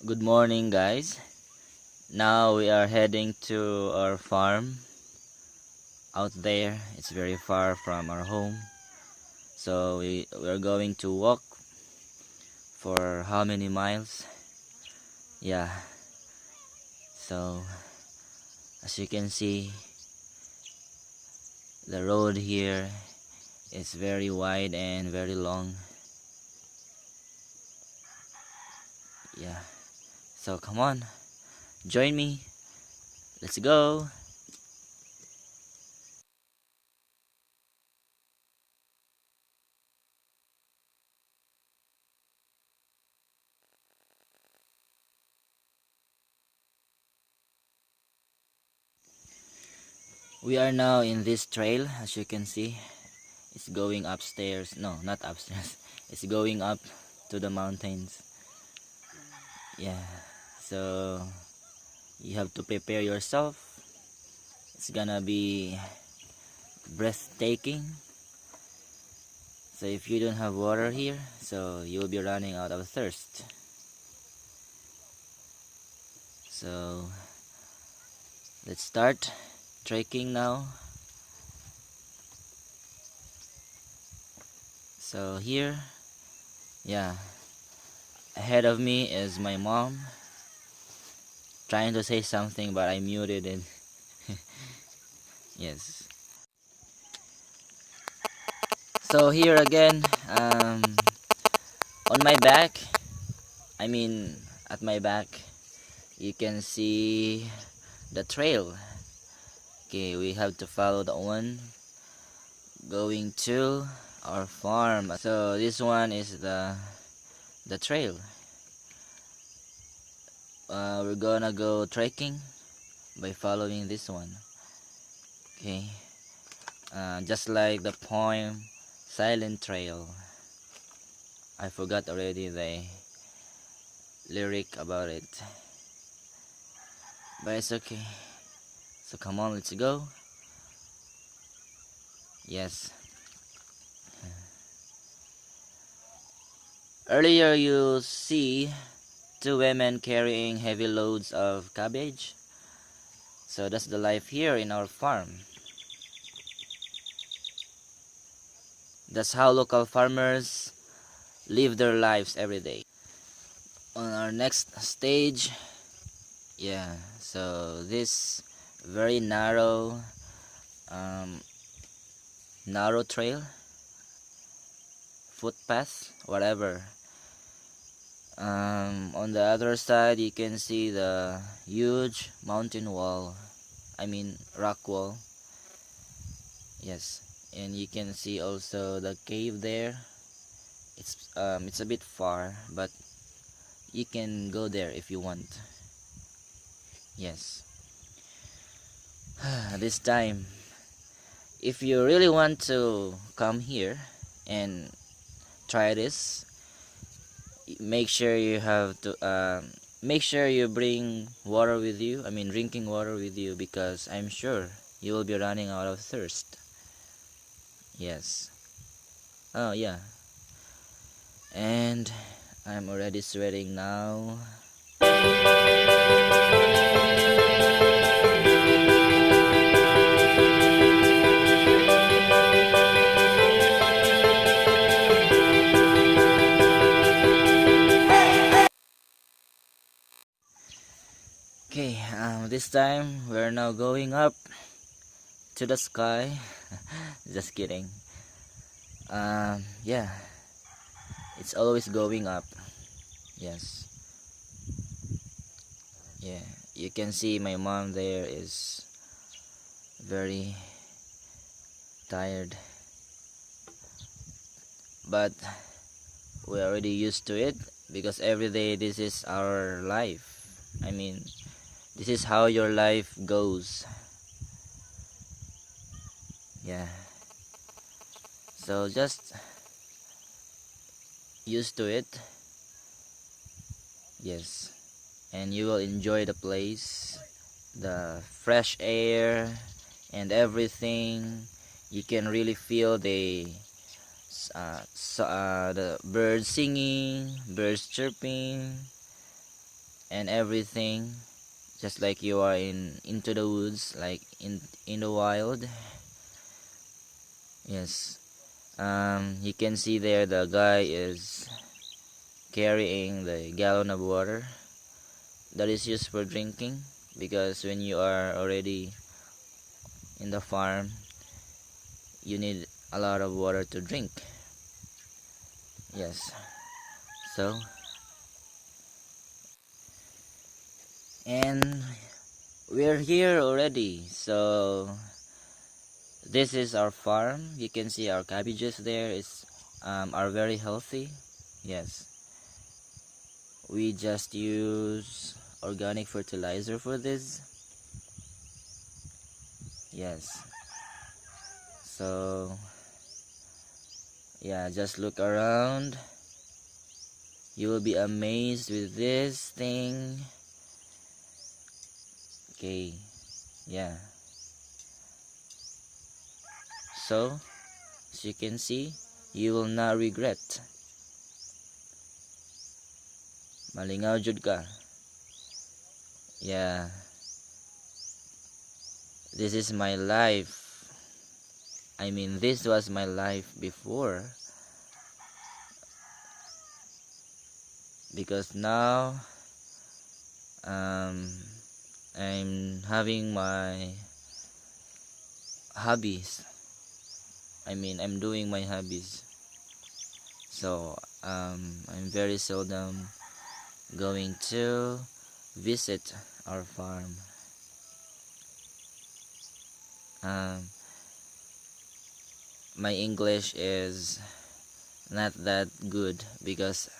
Good morning, guys. Now we are heading to our farm out there. It's very far from our home. So we're going to walk for how many miles? Yeah. So as you can see, the road here is very wide and very long. Yeah. So come on, join me. Let's go. We are now in this trail, as you can see. It's going upstairs. No, not upstairs. It's going up to the mountains. Yeah. So you have to prepare yourself. It's gonna be breathtaking. So if you don't have water here, so you'll be running out of thirst. So let's start trekking now. So here, yeah, ahead of me is my mom trying to say something, but I muted it. Yes. So here again, on my back, I mean at my back, you can see the trail. Okay, we have to follow that one going to our farm. So this one is the trail. We're gonna go trekking by following this one. Okay, just like the poem Silent Trail. I forgot already the lyric about it, but it's okay. So come on, let's go. Yes. Earlier you see two women carrying heavy loads of cabbage. So that's the life here in our farm. That's how local farmers live their lives every day. On our next stage, yeah, so this very um, narrow trail, footpath, whatever. On the other side, you can see the huge mountain wall. I mean, rock wall. Yes, and you can see also the cave there. It's a bit far, but you can go there if you want. Yes. This time, if you really want to come here and try this, make sure you have to make sure you bring water with you. I mean, drinking water with you, because I'm sure you will be running out of thirst. Yes. Oh yeah. And I'm already sweating now. Okay, this time we're now going up to the sky. Just kidding. Yeah, it's always going up. Yes. Yeah, you can see my mom there is very tired, but we're already used to it because every day this is our life. I mean, this is how your life goes. Yeah, so just used to it. Yes, and you will enjoy the place, the fresh air and everything. You can really feel the birds singing, birds chirping. and everything, just like you are into the woods, like in the wild. Yes. You can see there the guy is carrying the gallon of water that is used for drinking, because when you are already in the farm, you need a lot of water to drink. Yes. So, and we're here already. So this is our farm. You can see our cabbages there is are very healthy. Yes. We just use organic fertilizer for this. Yes. So yeah, just look around. You will be amazed with this thing. Okay. Yeah. So, as you can see, you will not regret. Malingaw jud ka. Yeah. This is my life. I mean, this was my life before. Because now, I'm having my hobbies. I mean, I'm doing my hobbies. So, I'm very seldom going to visit our farm. My English is not that good because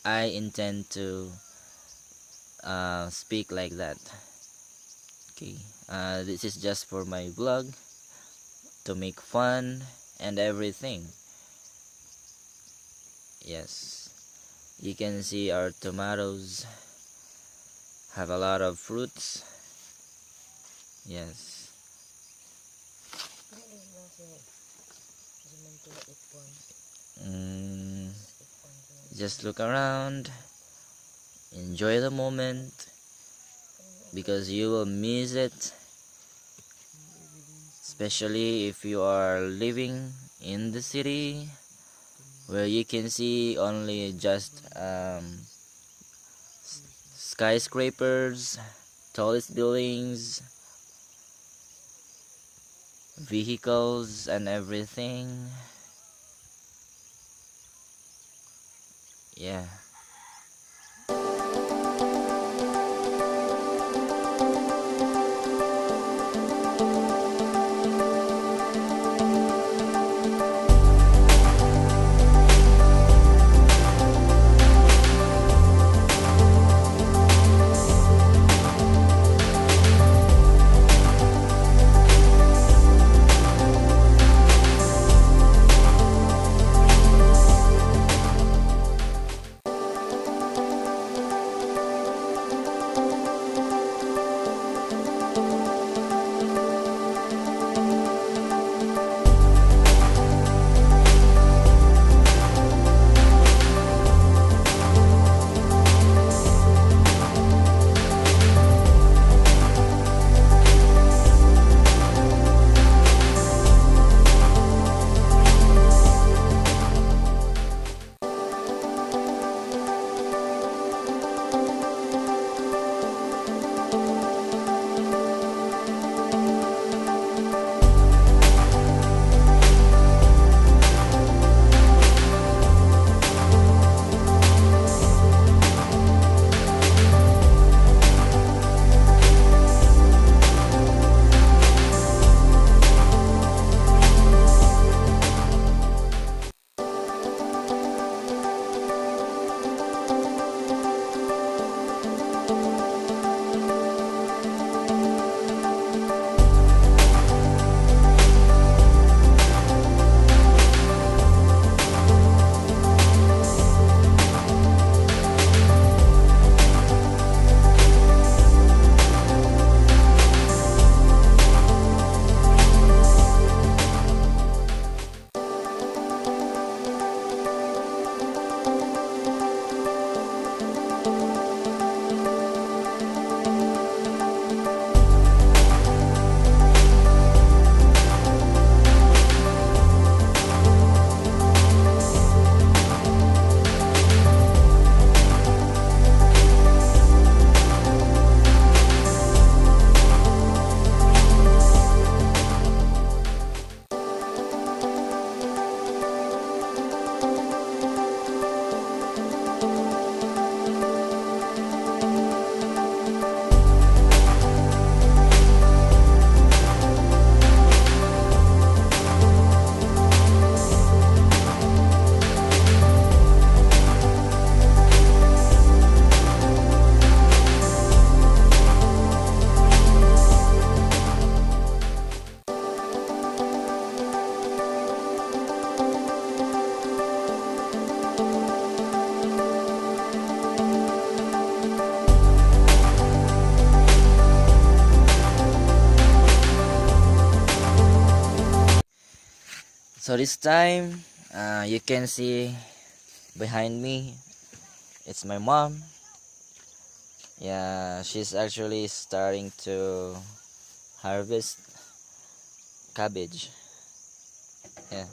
I intend to speak like that. Okay, this is just for my vlog to make fun and everything. Yes, you can see our tomatoes have a lot of fruits. Yes. Mm, just look around, enjoy the moment, because you will miss it, especially if you are living in the city where you can see only just skyscrapers, tallest buildings, vehicles and everything. Yeah. So this time, you can see behind me, it's my mom. Yeah, she's actually starting to harvest cabbage. Yeah.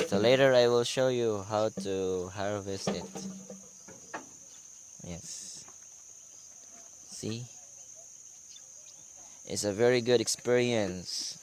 So later I will show you how to harvest it. Yes. See? It's a very good experience